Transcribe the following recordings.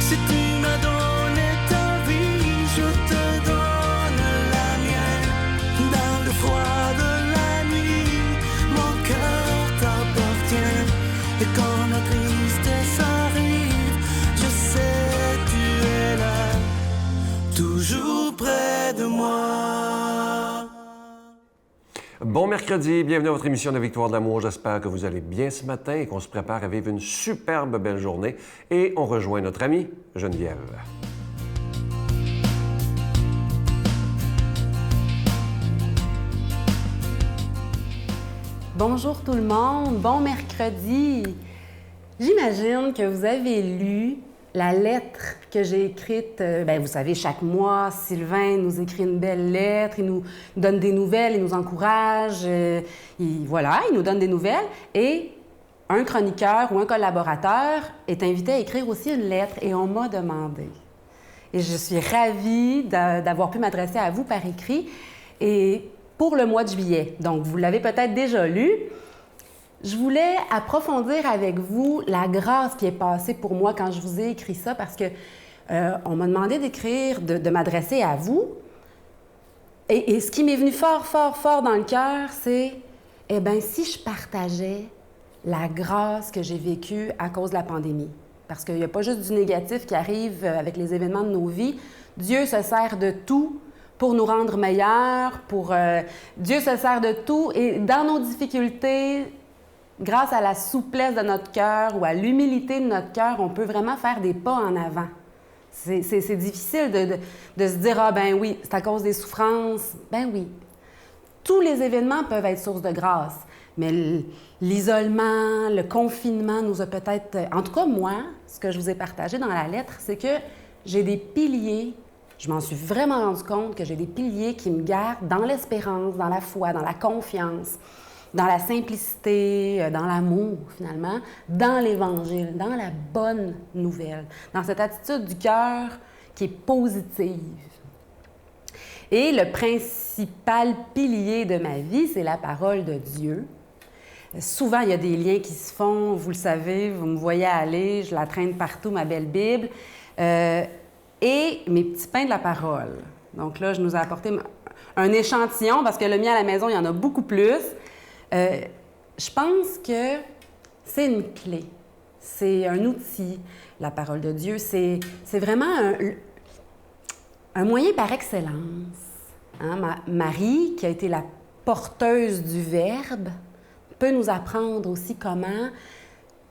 Si tu m'as donné ta vie, je te donne la mienne. Dans le froid de la nuit, mon cœur t'appartient. Et quand la tristesse arrive, je sais tu es là, toujours près de moi. Bon mercredi, bienvenue à votre émission de Victoire de l'amour. J'espère que vous allez bien ce matin et qu'on se prépare à vivre une superbe belle journée. Et on rejoint notre amie Geneviève. Bonjour tout le monde, bon mercredi. J'imagine que vous avez lu la lettre que j'ai écrite. Vous savez, chaque mois, Sylvain nous écrit une belle lettre, il nous donne des nouvelles, il nous encourage, il nous donne des nouvelles. Et un chroniqueur ou un collaborateur est invité à écrire aussi une lettre et on m'a demandé. Et je suis ravie d'avoir pu m'adresser à vous par écrit. Et pour le mois de juillet, donc vous l'avez peut-être déjà lu, je voulais approfondir avec vous la grâce qui est passée pour moi quand je vous ai écrit ça, parce que on m'a demandé d'écrire, de m'adresser à vous. Et ce qui m'est venu fort, fort, fort dans le cœur, c'est, si je partageais la grâce que j'ai vécue à cause de la pandémie. Parce qu'il n'y a pas juste du négatif qui arrive avec les événements de nos vies. Dieu se sert de tout pour nous rendre meilleurs, Dieu se sert de tout. Et dans nos difficultés, grâce à la souplesse de notre cœur ou à l'humilité de notre cœur, on peut vraiment faire des pas en avant. C'est difficile de se dire « Ah ben oui, c'est à cause des souffrances. » Ben oui. Tous les événements peuvent être source de grâce, mais l'isolement, le confinement nous a peut-être... En tout cas, moi, ce que je vous ai partagé dans la lettre, c'est que j'ai des piliers. Je m'en suis vraiment rendu compte que j'ai des piliers qui me gardent dans l'espérance, dans la foi, dans la confiance, dans la simplicité, dans l'amour, finalement, dans l'Évangile, dans la bonne nouvelle, dans cette attitude du cœur qui est positive. Et le principal pilier de ma vie, c'est la parole de Dieu. Souvent, il y a des liens qui se font, vous le savez, vous me voyez aller, je la traîne partout, ma belle Bible, et mes petits pains de la parole. Donc là, je nous ai apporté un échantillon, parce que le mien à la maison, il y en a beaucoup plus. Je pense que c'est une clé, c'est un outil, la parole de Dieu. C'est vraiment un moyen par excellence. Hein? Marie, qui a été la porteuse du Verbe, peut nous apprendre aussi comment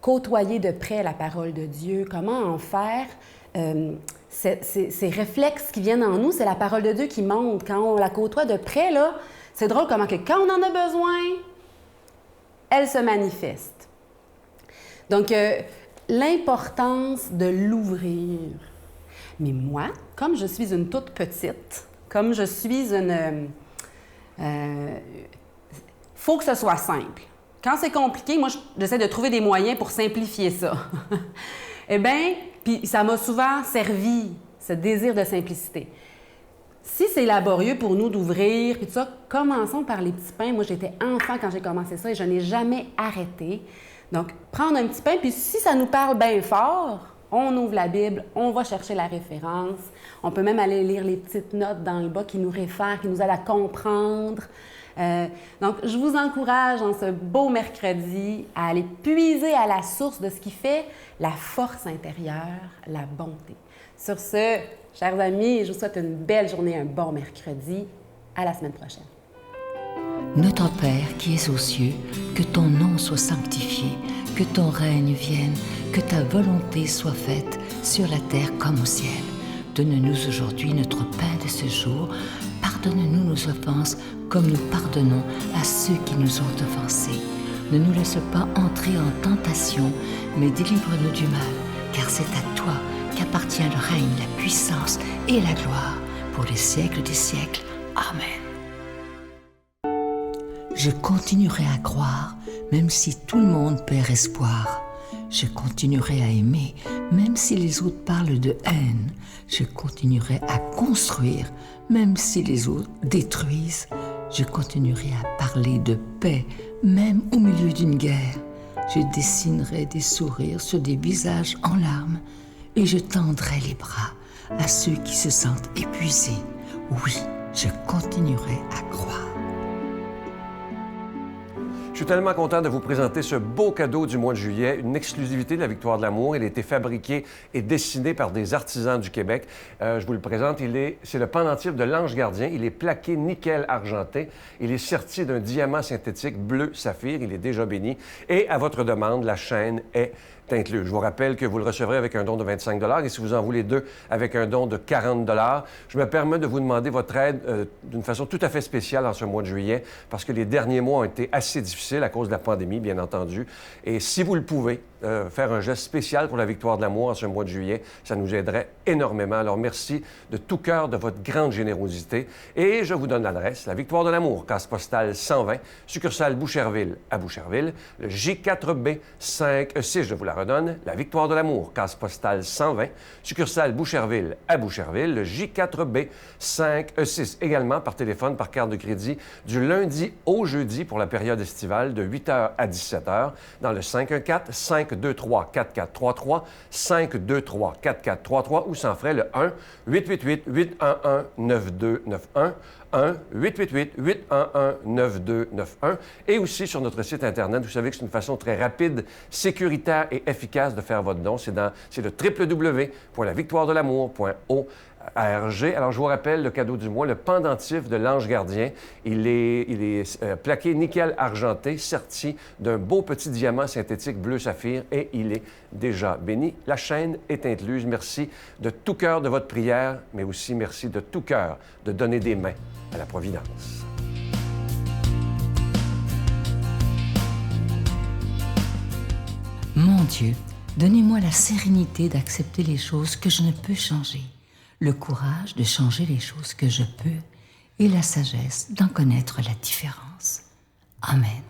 côtoyer de près la parole de Dieu, comment en faire. Ces réflexes qui viennent en nous, c'est la parole de Dieu qui monte. Quand on la côtoie de près, là, c'est drôle comment que quand on en a besoin, elle se manifeste. Donc, l'importance de l'ouvrir. Mais moi, comme je suis une toute petite, comme je suis une... faut que ce soit simple. Quand c'est compliqué, moi, j'essaie de trouver des moyens pour simplifier ça. Eh bien, puis ça m'a souvent servi, ce désir de simplicité. Si c'est laborieux pour nous d'ouvrir, puis tout ça, commençons par les petits pains. Moi, j'étais enfant quand j'ai commencé ça et je n'ai jamais arrêté. Donc, prendre un petit pain, puis si ça nous parle bien fort, on ouvre la Bible, on va chercher la référence. On peut même aller lire les petites notes dans le bas qui nous réfèrent, qui nous aident à comprendre. Donc, je vous encourage en ce beau mercredi à aller puiser à la source de ce qui fait la force intérieure, la bonté. Sur ce, chers amis, je vous souhaite une belle journée, un bon mercredi. À la semaine prochaine. Notre Père qui es aux cieux, que ton nom soit sanctifié, que ton règne vienne, que ta volonté soit faite sur la terre comme au ciel. Donne-nous aujourd'hui notre pain de ce jour. Pardonne-nous nos offenses comme nous pardonnons à ceux qui nous ont offensés. Ne nous laisse pas entrer en tentation, mais délivre-nous du mal, car c'est à toi qu'appartient le règne, la puissance et la gloire pour les siècles des siècles. Amen. Je continuerai à croire, même si tout le monde perd espoir. Je continuerai à aimer, même si les autres parlent de haine. Je continuerai à construire, même si les autres détruisent. Je continuerai à parler de paix, même au milieu d'une guerre. Je dessinerai des sourires sur des visages en larmes. et je tendrai les bras à ceux qui se sentent épuisés. Oui, je continuerai à croire. Je suis tellement content de vous présenter ce beau cadeau du mois de juillet, une exclusivité de la Victoire de l'amour. Il a été fabriqué et dessiné par des artisans du Québec. Je vous le présente, c'est le pendentif de l'Ange Gardien. Il est plaqué nickel argenté. Il est serti d'un diamant synthétique bleu saphir. Il est déjà béni. Et à votre demande, la chaîne est inclus. Je vous rappelle que vous le recevrez avec un don de 25 $ et si vous en voulez deux, avec un don de 40 $. Je me permets de vous demander votre aide d'une façon tout à fait spéciale en ce mois de juillet parce que les derniers mois ont été assez difficiles à cause de la pandémie, bien entendu. Et si vous le pouvez, faire un geste spécial pour la Victoire de l'amour en ce mois de juillet, ça nous aiderait énormément. Alors, merci de tout cœur de votre grande générosité. Et je vous donne l'adresse, la Victoire de l'amour, case postale 120, succursale Boucherville à Boucherville, le J4B 56, je vous la redonne, la Victoire de l'amour, case postale 120, succursale Boucherville à Boucherville, le J4B 56, également par téléphone, par carte de crédit, du lundi au jeudi pour la période estivale de 8h à 17h, dans le 514-523-4433, 523-4433 ou sans frais le 1-888-811-9291, 1-888-811-9291 et aussi sur notre site Internet. Vous savez que c'est une façon très rapide, sécuritaire et efficace de faire votre don. C'est le www.lavictoiredelamour.org. Alors, je vous rappelle le cadeau du mois, le pendentif de l'Ange Gardien. Il est plaqué nickel argenté, serti d'un beau petit diamant synthétique bleu saphir et il est déjà béni. La chaîne est incluse. Merci de tout cœur de votre prière, mais aussi merci de tout cœur de donner des mains à la Providence. Mon Dieu, donnez-moi la sérénité d'accepter les choses que je ne peux changer, le courage de changer les choses que je peux et la sagesse d'en connaître la différence. Amen.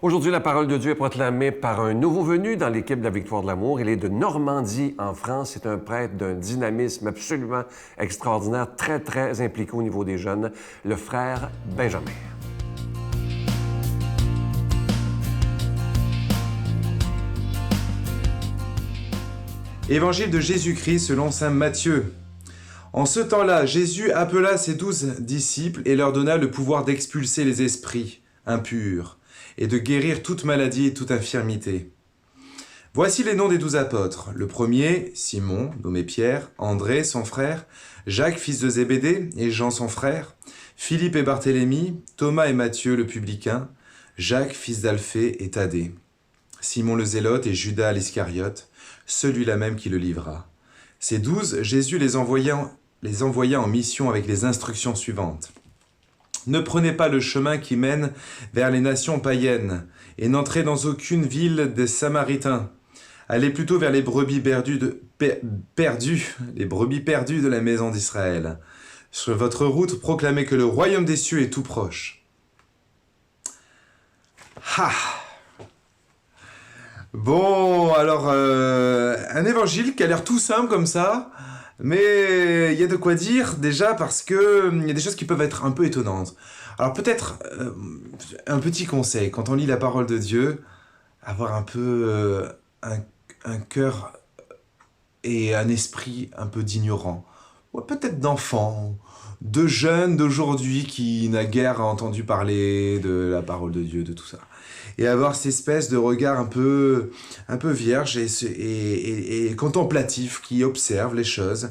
Aujourd'hui, la parole de Dieu est proclamée par un nouveau venu dans l'équipe de la Victoire de l'amour. Il est de Normandie, en France. C'est un prêtre d'un dynamisme absolument extraordinaire, très, très impliqué au niveau des jeunes, le frère Benjamin. Évangile de Jésus-Christ selon saint Matthieu. En ce temps-là, Jésus appela ses 12 disciples et leur donna le pouvoir d'expulser les esprits impurs et de guérir toute maladie et toute infirmité. Voici les noms des 12 apôtres. Le premier, Simon, nommé Pierre, André, son frère, Jacques, fils de Zébédée, et Jean, son frère, Philippe et Barthélemy, Thomas et Matthieu, le publicain, Jacques, fils d'Alphée et Thaddée, Simon le Zélote et Judas l'Iscariote, celui-là même qui le livra. Ces 12, Jésus les envoya en mission avec les instructions suivantes. Ne prenez pas le chemin qui mène vers les nations païennes et n'entrez dans aucune ville des Samaritains. Allez plutôt vers les brebis perdues de la maison d'Israël. Sur votre route, proclamez que le royaume des cieux est tout proche. Ha! Bon, alors, un évangile qui a l'air tout simple comme ça, mais il y a de quoi dire déjà parce que il y a des choses qui peuvent être un peu étonnantes. Alors peut-être un petit conseil, quand on lit la parole de Dieu, avoir un peu un cœur et un esprit un peu d'ignorant, ou peut-être d'enfant, de jeunes d'aujourd'hui qui naguère entendu parler de la parole de Dieu, de tout ça. Et avoir cette espèce de regard un peu vierge et contemplatif qui observe les choses,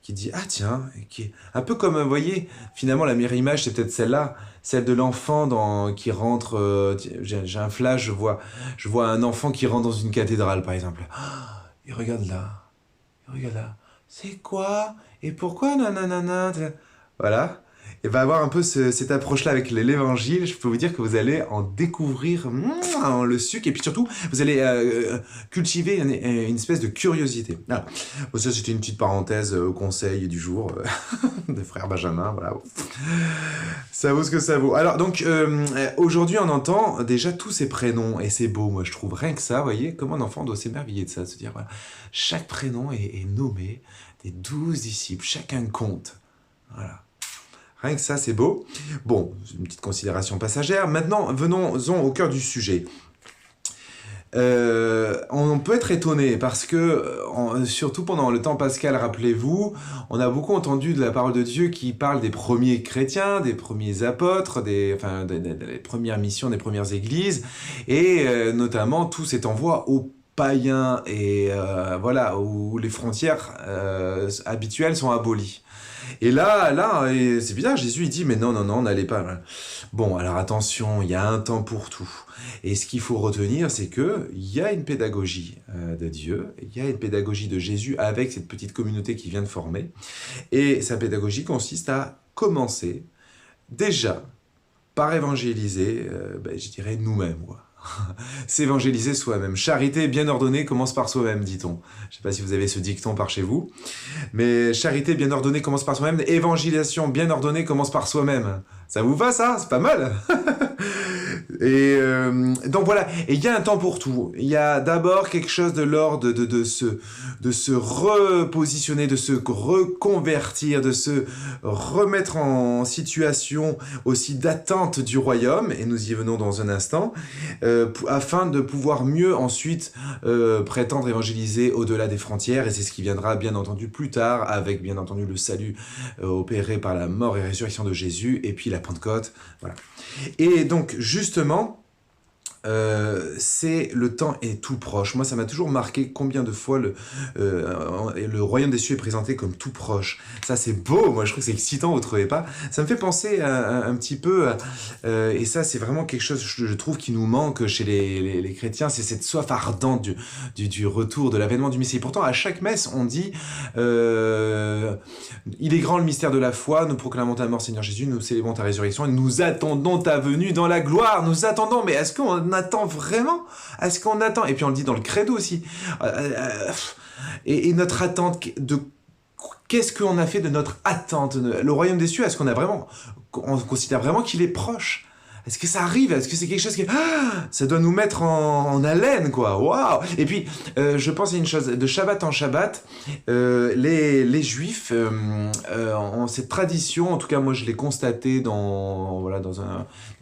qui dit « Ah tiens », qui est un peu comme, vous voyez, finalement la meilleure image c'est peut-être celle-là, celle de l'enfant qui rentre, j'ai un flash, je vois un enfant qui rentre dans une cathédrale par exemple. Ah, il regarde là, c'est quoi ? Et pourquoi nanana ? Voilà. Et va avoir un peu cette approche-là avec l'évangile, je peux vous dire que vous allez en découvrir le sucre, et puis surtout, vous allez cultiver une espèce de curiosité. Voilà. Bon, ça, c'était une petite parenthèse au conseil du jour de frère Benjamin, voilà. Ça vaut ce que ça vaut. Alors, donc, aujourd'hui, on entend déjà tous ces prénoms, et c'est beau, moi, je trouve. Rien que ça, vous voyez, comment un enfant doit s'émerveiller de ça, de se dire, voilà, chaque prénom est nommé, des 12 disciples, chacun compte. Voilà. Rien que ça, c'est beau. Bon, une petite considération passagère. Maintenant, venons-en au cœur du sujet. on peut être étonné parce que, surtout pendant le temps pascal, rappelez-vous, on a beaucoup entendu de la parole de Dieu qui parle des premiers chrétiens, des premiers apôtres, des premières missions, des premières églises, et notamment tout cet envoi aux païens, et voilà, où les frontières habituelles sont abolies. Et là, et c'est bizarre, Jésus il dit, mais non, n'allez pas. Bon, alors attention, il y a un temps pour tout. Et ce qu'il faut retenir, c'est qu'il y a une pédagogie de Dieu, il y a une pédagogie de Jésus avec cette petite communauté qu'il vient de former. Et sa pédagogie consiste à commencer déjà par évangéliser, je dirais, nous-mêmes, quoi. S'évangéliser soi-même. Charité bien ordonnée commence par soi-même, dit-on. Je ne sais pas si vous avez ce dicton par chez vous, mais charité bien ordonnée commence par soi-même, évangélisation bien ordonnée commence par soi-même. Ça vous va ça? C'est pas mal. Et donc voilà, et il y a un temps pour tout. Il y a d'abord quelque chose de l'ordre de se repositionner, de se reconvertir, de se remettre en situation aussi d'attente du royaume, et nous y venons dans un instant, afin de pouvoir mieux ensuite prétendre évangéliser au-delà des frontières, et c'est ce qui viendra bien entendu plus tard, avec bien entendu le salut opéré par la mort et résurrection de Jésus, et puis la Pentecôte, voilà. Et donc justement, c'est le temps est tout proche. Moi, ça m'a toujours marqué combien de fois le royaume des cieux est présenté comme tout proche. Ça, c'est beau. Moi, je trouve que c'est excitant, vous trouvez pas? Ça me fait penser un petit peu, et ça, c'est vraiment quelque chose, je trouve, qui nous manque chez les chrétiens, c'est cette soif ardente du retour, de l'avènement du Messie. Pourtant, à chaque messe, on dit, il est grand le mystère de la foi, nous proclamons ta mort, Seigneur Jésus, nous célébrons ta résurrection, et nous attendons ta venue dans la gloire. Nous attendons, mais est-ce qu'on attend vraiment? Est-ce qu'on attend? Et puis on le dit dans le credo aussi. Et notre attente de... Qu'est-ce qu'on a fait de notre attente? Le royaume des cieux, est-ce qu'on a vraiment... On considère vraiment qu'il est proche? Est-ce que ça arrive? Est-ce que c'est quelque chose qui... ça doit nous mettre en haleine, quoi. Waouh! Et puis, je pense à une chose. De Shabbat en Shabbat, les Juifs ont cette tradition, en tout cas, moi, je l'ai constaté dans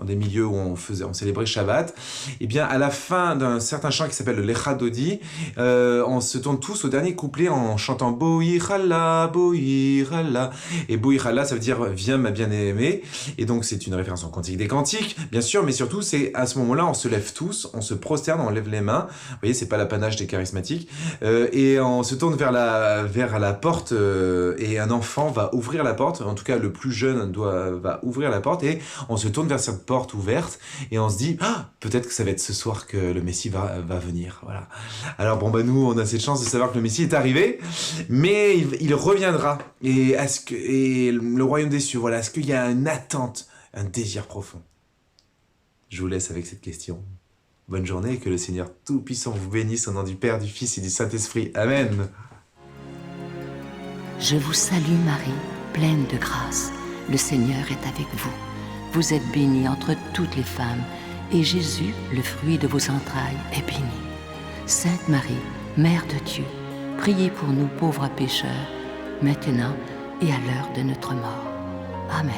des milieux où on célébrait Shabbat. Eh bien, à la fin d'un certain chant qui s'appelle le Lecha Dodi, on se tourne tous au dernier couplet en chantant Boïchala, Boïchala. Et Boïchala, ça veut dire viens ma bien-aimée. Et donc, c'est une référence au Cantique des Cantiques. Bien sûr, mais surtout, c'est à ce moment-là, on se lève tous, on se prosterne, on lève les mains. Vous voyez, c'est pas l'apanage des charismatiques. Et on se tourne vers la porte, et un enfant va ouvrir la porte. En tout cas, le plus jeune va ouvrir la porte, et on se tourne vers cette porte ouverte, et on se dit, peut-être que ça va être ce soir que le Messie va venir. Voilà. Alors bon, nous, on a cette chance de savoir que le Messie est arrivé, mais il reviendra. Et le royaume des cieux, voilà, est-ce qu'il y a une attente, un désir profond? Je vous laisse avec cette question. Bonne journée et que le Seigneur Tout-Puissant vous bénisse au nom du Père, du Fils et du Saint-Esprit. Amen. Je vous salue Marie, pleine de grâce. Le Seigneur est avec vous. Vous êtes bénie entre toutes les femmes, et Jésus, le fruit de vos entrailles, est béni. Sainte Marie, Mère de Dieu, priez pour nous pauvres pécheurs, maintenant et à l'heure de notre mort. Amen.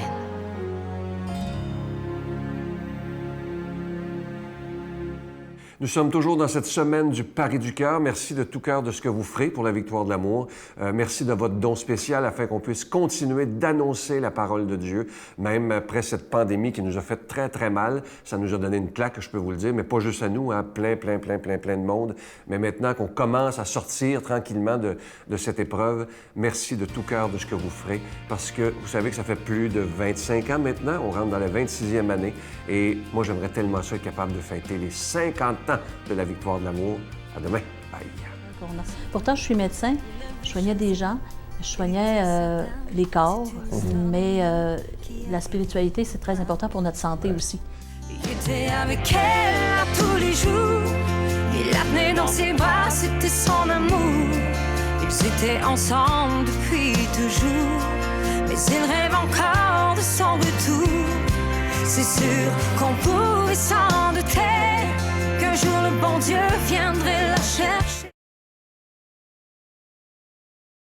Nous sommes toujours dans cette semaine du Pari du cœur. Merci de tout cœur de ce que vous ferez pour la victoire de l'amour. Merci de votre don spécial afin qu'on puisse continuer d'annoncer la parole de Dieu, même après cette pandémie qui nous a fait très, très mal. Ça nous a donné une claque, je peux vous le dire, mais pas juste à nous, hein, plein de monde. Mais maintenant qu'on commence à sortir tranquillement de cette épreuve, merci de tout cœur de ce que vous ferez, parce que vous savez que ça fait plus de 25 ans maintenant. On rentre dans la 26e année, et moi, j'aimerais tellement ça être capable de fêter les 50 ans de la victoire de l'amour. À demain. Bye. Pourtant, je suis médecin. Je soignais des gens. Je soignais les corps. Mais la spiritualité, c'est très important pour notre santé aussi. Il était avec elle à tous les jours. Il la tenait dans ses bras, c'était son amour. Ils étaient ensemble depuis toujours. Mais il rêve encore de son retour. C'est sûr qu'on pourrait s'en douter qu'un jour le bon Dieu viendrait la chercher.